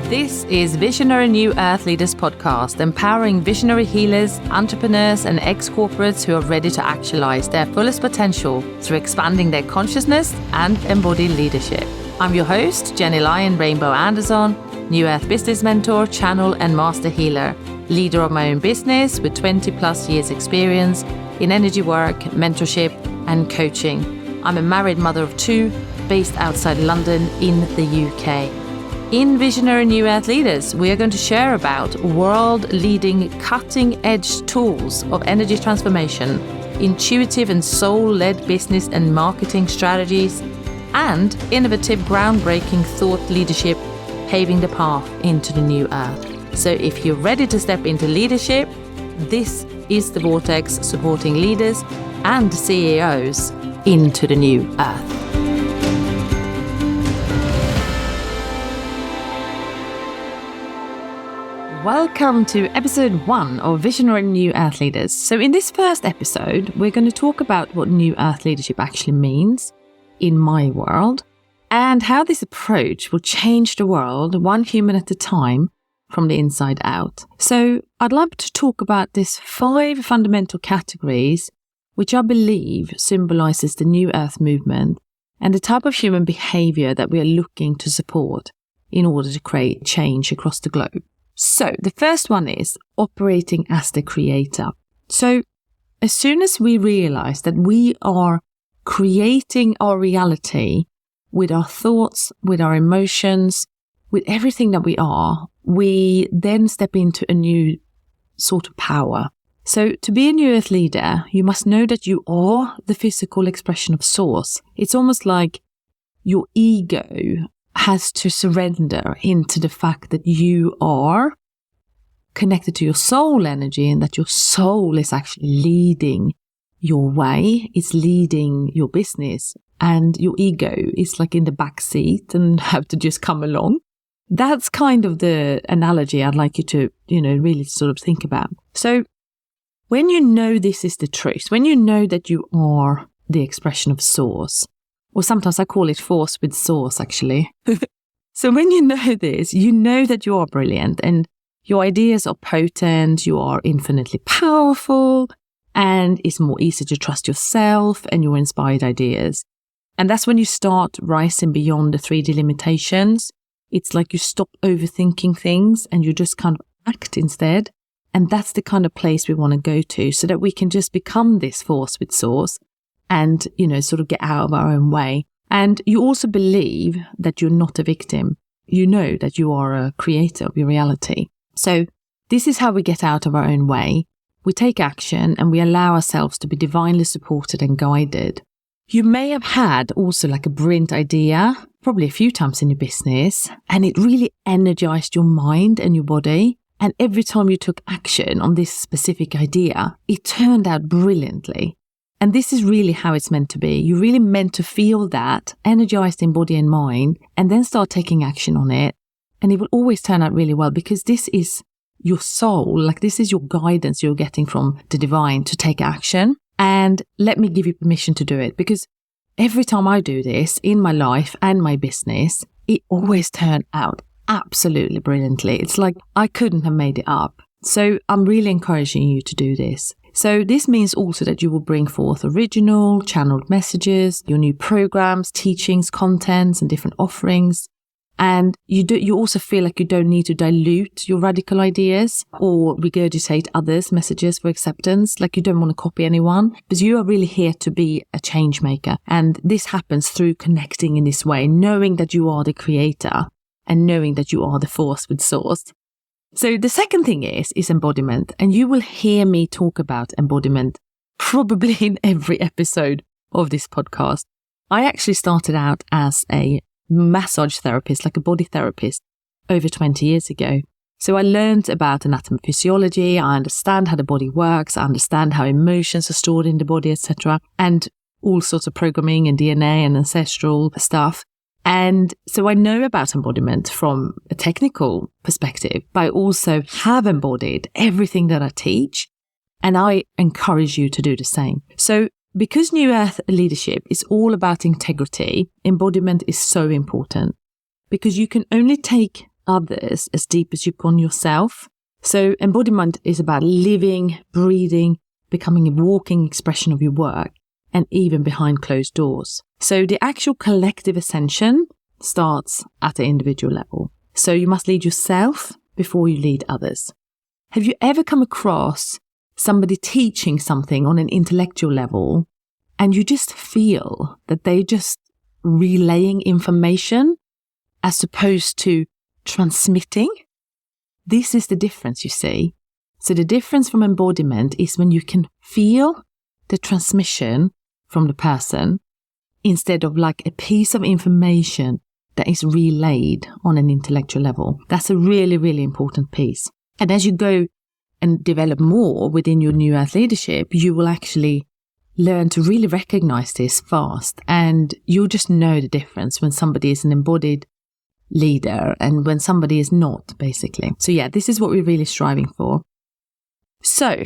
This is Visionary New Earth Leaders podcast, empowering visionary healers, entrepreneurs, and ex-corporates who are ready to actualize their fullest potential through expanding their consciousness and embodied leadership. I'm your host, Gennye Lion Rainbow Anderzon, New Earth business mentor, channel, and master healer, leader of my own business with 20 plus years experience in energy work, mentorship, and coaching. I'm a married mother of two, based outside London in the UK. In Visionary New Earth Leaders, we are going to share about world-leading, cutting-edge tools of energy transformation, intuitive and soul-led business and marketing strategies, and innovative, groundbreaking thought leadership, paving the path into the new earth. So if you're ready to step into leadership, this is the vortex supporting leaders and CEOs into the new earth. Welcome to episode 1 of Visionary New Earth Leaders. So in this first episode, we're going to talk about what New Earth leadership actually means in my world and how this approach will change the world one human at a time from the inside out. So I'd like to talk about these 5 fundamental categories, which I believe symbolizes the New Earth movement and the type of human behavior that we are looking to support in order to create change across the globe. So the first one is operating as the creator. So as soon as we realize that we are creating our reality with our thoughts, with our emotions, with everything that we are, we then step into a new sort of power. So to be a New Earth leader, you must know that you are the physical expression of source. It's almost like your ego has to surrender into the fact that you are connected to your soul energy and that your soul is actually leading your way, it's leading your business, and your ego is like in the back seat and have to just come along. That's kind of the analogy I'd like you to, really sort of think about. So when you know this is the truth, when you know that you are the expression of source, or sometimes I call it force with source, actually. So when you know this, you know that you are brilliant and your ideas are potent, you are infinitely powerful, and it's more easy to trust yourself and your inspired ideas. And that's when you start rising beyond the 3D limitations. It's like you stop overthinking things and you just kind of act instead. And that's the kind of place we want to go to so that we can just become this force with source and, sort of get out of our own way. And you also believe that you're not a victim. You know that you are a creator of your reality. So this is how we get out of our own way. We take action and we allow ourselves to be divinely supported and guided. You may have had also like a brilliant idea, probably a few times in your business, and it really energized your mind and your body. And every time you took action on this specific idea, it turned out brilliantly. And this is really how it's meant to be. You're really meant to feel that, energized in body and mind, and then start taking action on it. And it will always turn out really well because this is your soul, like this is your guidance you're getting from the divine to take action. And let me give you permission to do it, because every time I do this in my life and my business, it always turned out absolutely brilliantly. It's like I couldn't have made it up. So I'm really encouraging you to do this. So this means also that you will bring forth original, channeled messages, your new programs, teachings, contents, and different offerings. And you also feel like you don't need to dilute your radical ideas or regurgitate others' messages for acceptance. Like you don't want to copy anyone, because you are really here to be a change maker. And this happens through connecting in this way, knowing that you are the creator and knowing that you are the force with source. So the second thing is embodiment. And you will hear me talk about embodiment probably in every episode of this podcast. I actually started out as a massage therapist, like a body therapist, over 20 years ago. So I learned about anatomy physiology. I understand how the body works. I understand how emotions are stored in the body, etc. And all sorts of programming and DNA and ancestral stuff. And so I know about embodiment from a technical perspective, but I also have embodied everything that I teach, and I encourage you to do the same. So because New Earth leadership is all about integrity, embodiment is so important, because you can only take others as deep as you've gone yourself. So embodiment is about living, breathing, becoming a walking expression of your work, and even behind closed doors. So the actual collective ascension starts at the individual level. So you must lead yourself before you lead others. Have you ever come across somebody teaching something on an intellectual level and you just feel that they're just relaying information as opposed to transmitting? This is the difference, you see. So the difference from embodiment is when you can feel the transmission from the person instead of like a piece of information that is relayed on an intellectual level. That's a really, really important piece. And as you go and develop more within your New Earth leadership, you will actually learn to really recognize this fast. And you'll just know the difference when somebody is an embodied leader and when somebody is not, basically. So yeah, this is what we're really striving for. So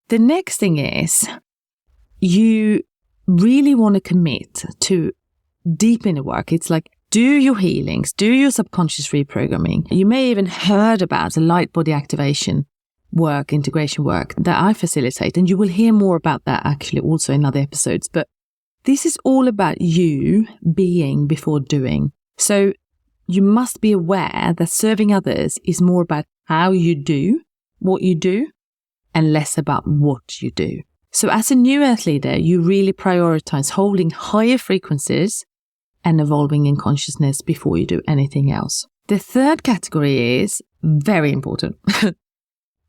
the next thing is you really want to commit to deep inner work. It's like, do your healings, do your subconscious reprogramming. You may even heard about the light body activation work, integration work that I facilitate, and you will hear more about that actually also in other episodes. But this is all about you being before doing. So you must be aware that serving others is more about how you do what you do and less about what you do. So as a New Earth leader, you really prioritize holding higher frequencies and evolving in consciousness before you do anything else. The third category is very important.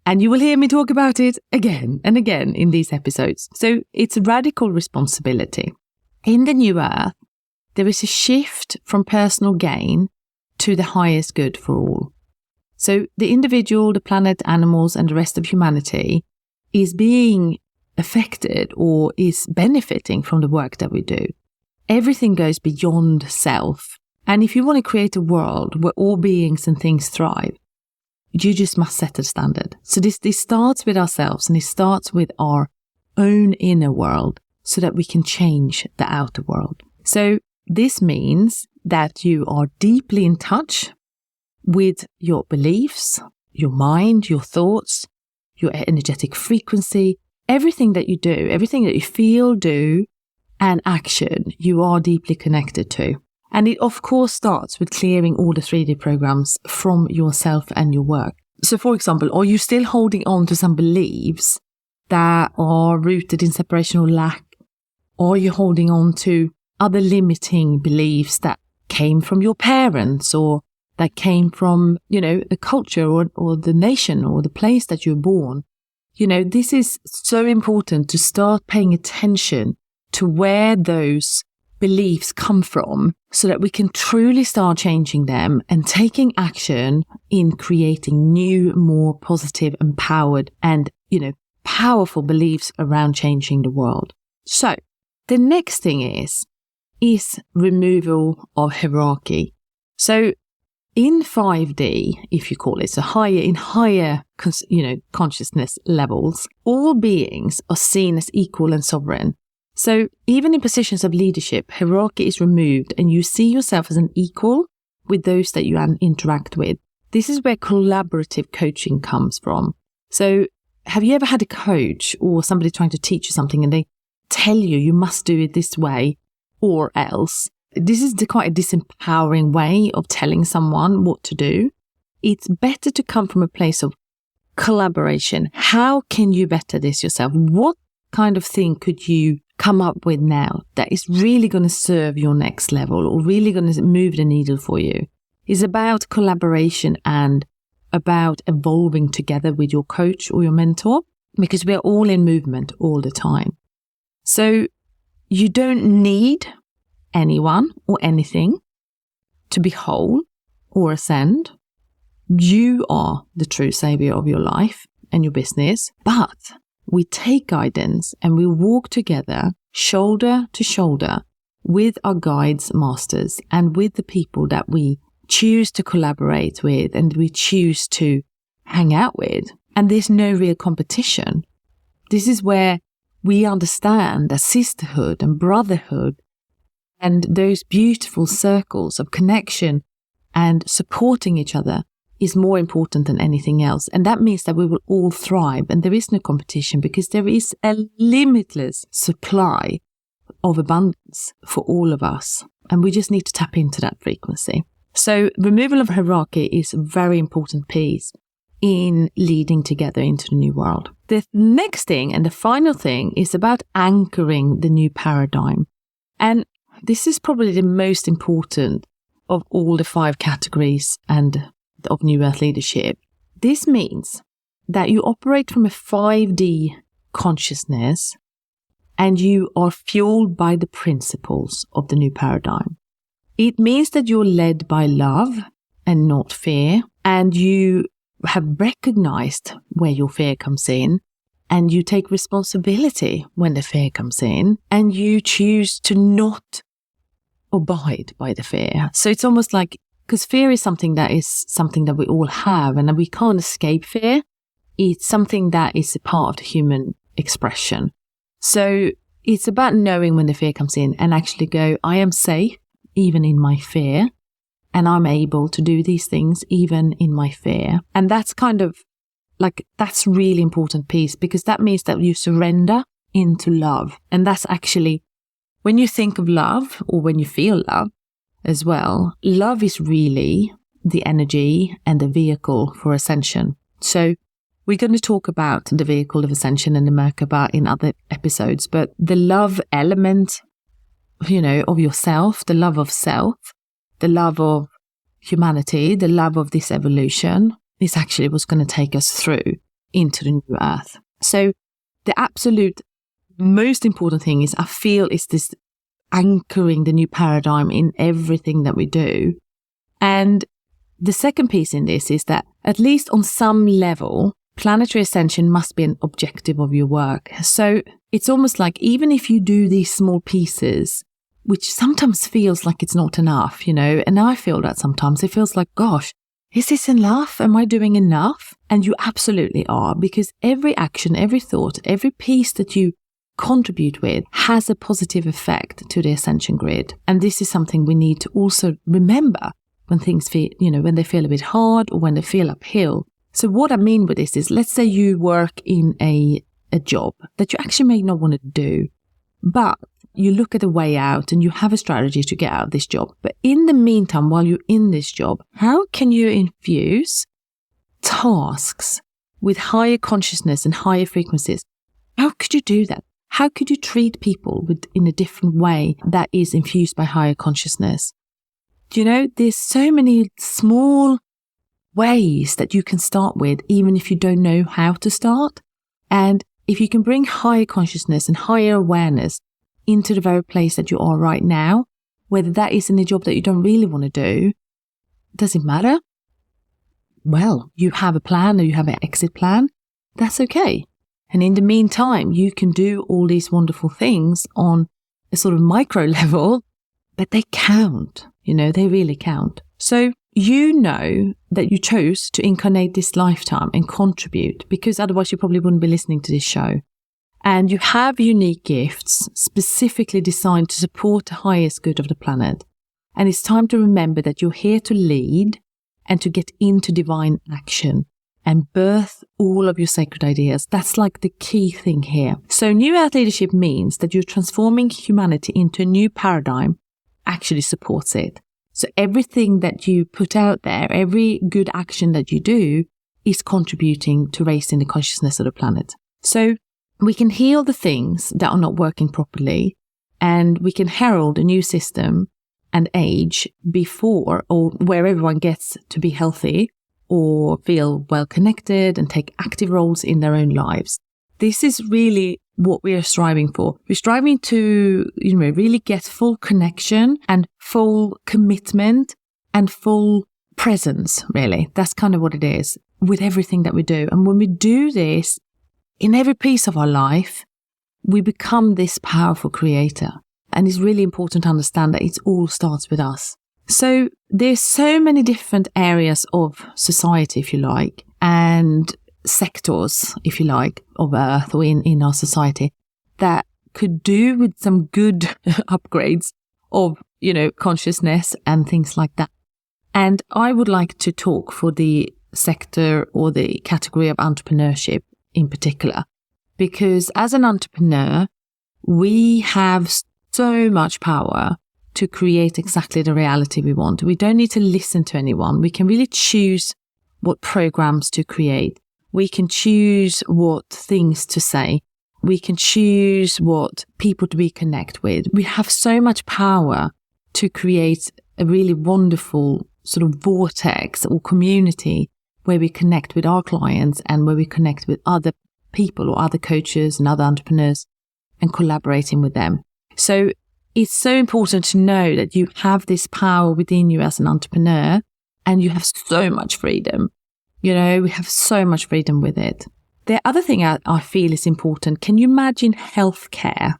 And you will hear me talk about it again and again in these episodes. So it's radical responsibility. In the New Earth, there is a shift from personal gain to the highest good for all. So the individual, the planet, animals, and the rest of humanity is being affected or is benefiting from the work that we do. Everything goes beyond self. And if you want to create a world where all beings and things thrive, you just must set a standard. So this starts with ourselves, and it starts with our own inner world so that we can change the outer world. So this means that you are deeply in touch with your beliefs, your mind, your thoughts, your energetic frequency, everything that you do, everything that you feel, do, and action, you are deeply connected to. And it, of course, starts with clearing all the 3D programs from yourself and your work. So, for example, are you still holding on to some beliefs that are rooted in separation or lack? Or are you holding on to other limiting beliefs that came from your parents or that came from, the culture or the nation or the place that you're born? This is so important to start paying attention to where those beliefs come from so that we can truly start changing them and taking action in creating new, more positive, empowered and, powerful beliefs around changing the world. So the next thing is removal of hierarchy. So in 5D, if you call it, so higher consciousness levels, all beings are seen as equal and sovereign. So even in positions of leadership, hierarchy is removed and you see yourself as an equal with those that you interact with. This is where collaborative coaching comes from. So have you ever had a coach or somebody trying to teach you something and they tell you must do it this way or else? This is quite a disempowering way of telling someone what to do. It's better to come from a place of collaboration. How can you better this yourself? What kind of thing could you come up with now that is really going to serve your next level or really going to move the needle for you? It's about collaboration and about evolving together with your coach or your mentor, because we're all in movement all the time. So you don't need anyone or anything to be whole or ascend. You are the true savior of your life and your business, but we take guidance and we walk together shoulder to shoulder with our guides, masters, and with the people that we choose to collaborate with and we choose to hang out with. And there's no real competition. This is where we understand that sisterhood and brotherhood and those beautiful circles of connection and supporting each other is more important than anything else. And that means that we will all thrive, and there is no competition because there is a limitless supply of abundance for all of us. And we just need to tap into that frequency. So removal of hierarchy is a very important piece in leading together into the new world. The next thing and the final thing is about anchoring the new paradigm. And this is probably the most important of all the 5 categories and of New Earth leadership. This means that you operate from a 5D consciousness and you are fueled by the principles of the new paradigm. It means that you're led by love and not fear, and you have recognized where your fear comes in, and you take responsibility when the fear comes in, and you choose to not abide by the fear. So it's almost like, because fear is something that we all have, and we can't escape fear. It's something that is a part of the human expression. So it's about knowing when the fear comes in and actually go, I am safe even in my fear, and I'm able to do these things even in my fear. And that's kind of like, that's really important piece, because that means that you surrender into love. And that's actually, when you think of love, or when you feel love as well, love is really the energy and the vehicle for ascension. So we're going to talk about the vehicle of ascension and the Merkaba in other episodes, but the love element, of yourself, the love of self, the love of humanity, the love of this evolution is actually what's going to take us through into the new earth. So the absolute most important thing is, I feel, is this anchoring the new paradigm in everything that we do. And the second piece in this is that, at least on some level, planetary ascension must be an objective of your work. So it's almost like, even if you do these small pieces, which sometimes feels like it's not enough, and I feel that sometimes it feels like, gosh, is this enough? Am I doing enough? And you absolutely are, because every action, every thought, every piece that you contribute with has a positive effect to the ascension grid. And this is something we need to also remember when things feel, when they feel a bit hard or when they feel uphill. So what I mean with this is, let's say you work in a job that you actually may not want to do, but you look at a way out and you have a strategy to get out of this job. But in the meantime, while you're in this job, how can you infuse tasks with higher consciousness and higher frequencies? How could you do that? How could you treat people in a different way that is infused by higher consciousness? There's so many small ways that you can start with, even if you don't know how to start. And if you can bring higher consciousness and higher awareness into the very place that you are right now, whether that is in a job that you don't really want to do, does it matter? Well, you have a plan, or you have an exit plan. That's okay. And in the meantime, you can do all these wonderful things on a sort of micro level, but they count, they really count. So that you chose to incarnate this lifetime and contribute, because otherwise you probably wouldn't be listening to this show. And you have unique gifts specifically designed to support the highest good of the planet. And it's time to remember that you're here to lead and to get into divine action and birth all of your sacred ideas. That's like the key thing here. So New Earth leadership means that you're transforming humanity into a new paradigm, actually supports it. So everything that you put out there, every good action that you do, is contributing to raising the consciousness of the planet. So we can heal the things that are not working properly, and we can herald a new system and age before, or where everyone gets to be healthy or feel well connected and take active roles in their own lives. This is really what we are striving for. We're striving to, really get full connection and full commitment and full presence, really. That's kind of what it is with everything that we do. And when we do this in every piece of our life, we become this powerful creator. And it's really important to understand that it all starts with us. So there's so many different areas of society, if you like, and sectors, if you like, of Earth or in our society that could do with some good upgrades of, consciousness and things like that. And I would like to talk for the sector or the category of entrepreneurship in particular, because as an entrepreneur, we have so much power to create exactly the reality we want. We don't need to listen to anyone. We can really choose what programs to create. We can choose what things to say. We can choose what people to be connect with. We have so much power to create a really wonderful sort of vortex or community where we connect with our clients and where we connect with other people or other coaches and other entrepreneurs and collaborating with them. So it's so important to know that you have this power within you as an entrepreneur and you have so much freedom. We have so much freedom with it. The other thing I feel is important, can you imagine healthcare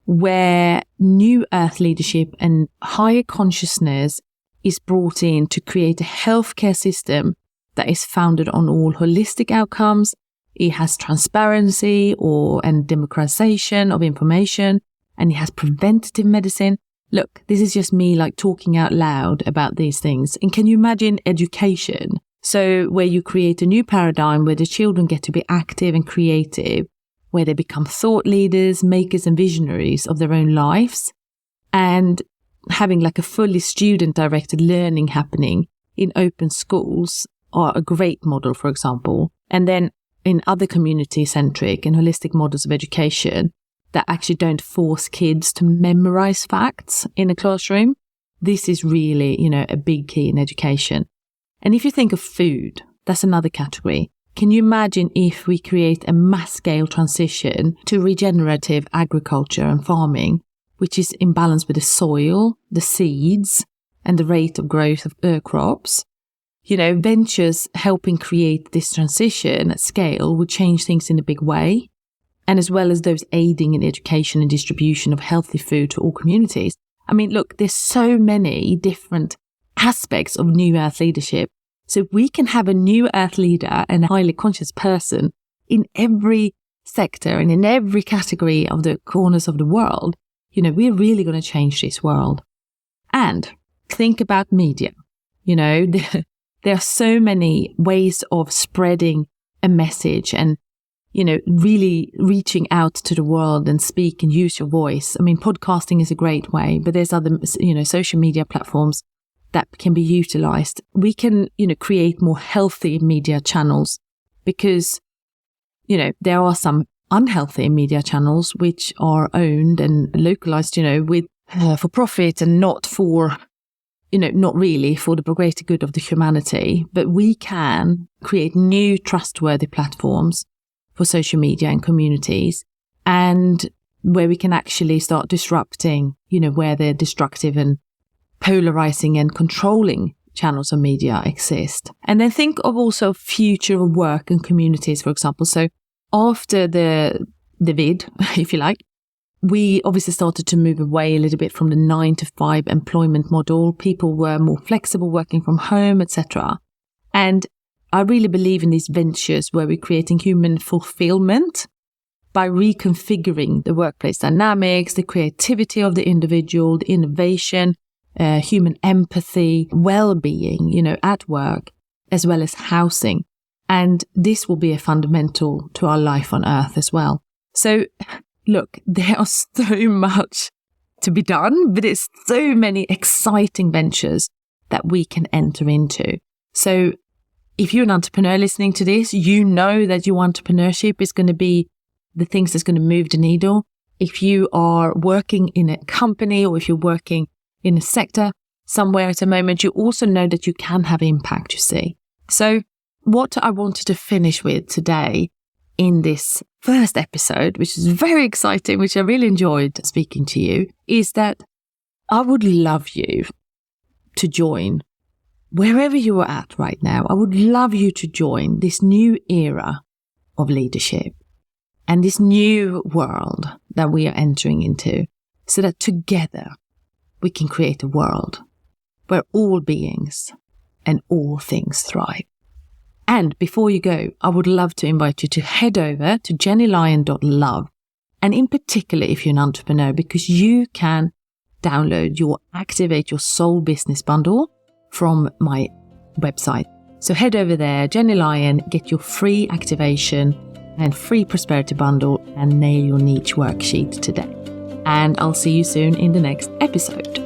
where new earth leadership and higher consciousness is brought in to create a healthcare system that is founded on all holistic outcomes? It has transparency and democratization of information, and it has preventative medicine. Look, this is just me talking out loud about these things. And can you imagine education? So where you create a new paradigm where the children get to be active and creative, where they become thought leaders, makers and visionaries of their own lives, and having a fully student-directed learning happening in open schools are a great model, for example. And then in other community-centric and holistic models of education that actually don't force kids to memorize facts in a classroom, this is really, a big key in education. And if you think of food, that's another category. Can you imagine if we create a mass-scale transition to regenerative agriculture and farming, which is in balance with the soil, the seeds, and the rate of growth of crops? Ventures helping create this transition at scale would change things in a big way. And as well as those aiding in education and distribution of healthy food to all communities. I mean, look, there's so many different aspects of New Earth leadership. So we can have a New Earth leader and a highly conscious person in every sector and in every category of the corners of the world. We're really going to change this world. And think about media. There are so many ways of spreading a message and, really reaching out to the world and speak and use your voice. I mean, podcasting is a great way, but there's other, social media platforms that can be utilized. We can, create more healthy media channels because, there are some unhealthy media channels which are owned and localized, with for profit and not for, not really for the greater good of the humanity. But we can create new trustworthy platforms for social media and communities, and where we can actually start disrupting, where the destructive and polarizing and controlling channels of media exist. And then think of also future of work and communities, for example. So after the vid, if you like, we obviously started to move away a little bit from the 9-to-5 employment model. People were more flexible, working from home, etc. And I really believe in these ventures where we're creating human fulfillment by reconfiguring the workplace dynamics, the creativity of the individual, the innovation, human empathy, well-being, at work, as well as housing. And this will be a fundamental to our life on Earth as well. So look, there are so much to be done, but it's so many exciting ventures that we can enter into. So if you're an entrepreneur listening to this, you know that your entrepreneurship is going to be the things that's going to move the needle. If you are working in a company or if you're working in a sector somewhere at the moment, you also know that you can have impact, you see. So what I wanted to finish with today in this first episode, which is very exciting, which I really enjoyed speaking to you, is that I would love you to join wherever you are at right now. I would love you to join this new era of leadership and this new world that we are entering into, so that together we can create a world where all beings and all things thrive. And before you go, I would love to invite you to head over to gennylion.love. And in particular, if you're an entrepreneur, because you can download your Activate Your Soul Business Bundle from my website. So head over there, Gennye Lion, get your free activation and free prosperity bundle and nail your niche worksheet today. And I'll see you soon in the next episode.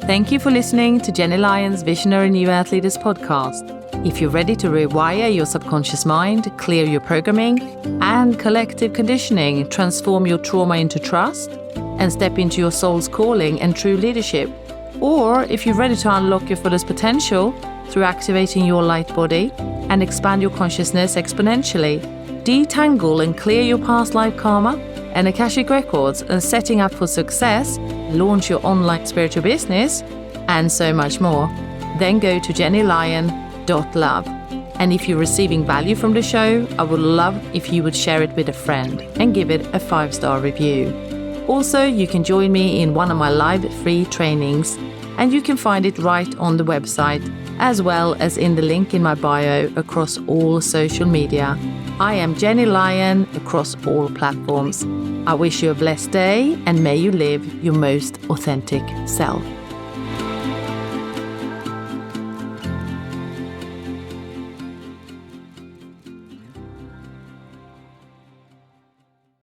Thank you for listening to Gennye Lion's Visionary New Earth Leaders podcast. If you're ready to rewire your subconscious mind, clear your programming and collective conditioning, transform your trauma into trust, and step into your soul's calling and true leadership, or if you're ready to unlock your fullest potential through activating your light body and expand your consciousness exponentially, detangle and clear your past life karma and Akashic records, and setting up for success, launch your online spiritual business, and so much more, then go to gennylion.love. And if you're receiving value from the show, I would love if you would share it with a friend and give it a 5-star review. Also, you can join me in one of my live free trainings, and you can find it right on the website, as well as in the link in my bio across all social media. I am Gennye Lion across all platforms. I wish you a blessed day, and may you live your most authentic self.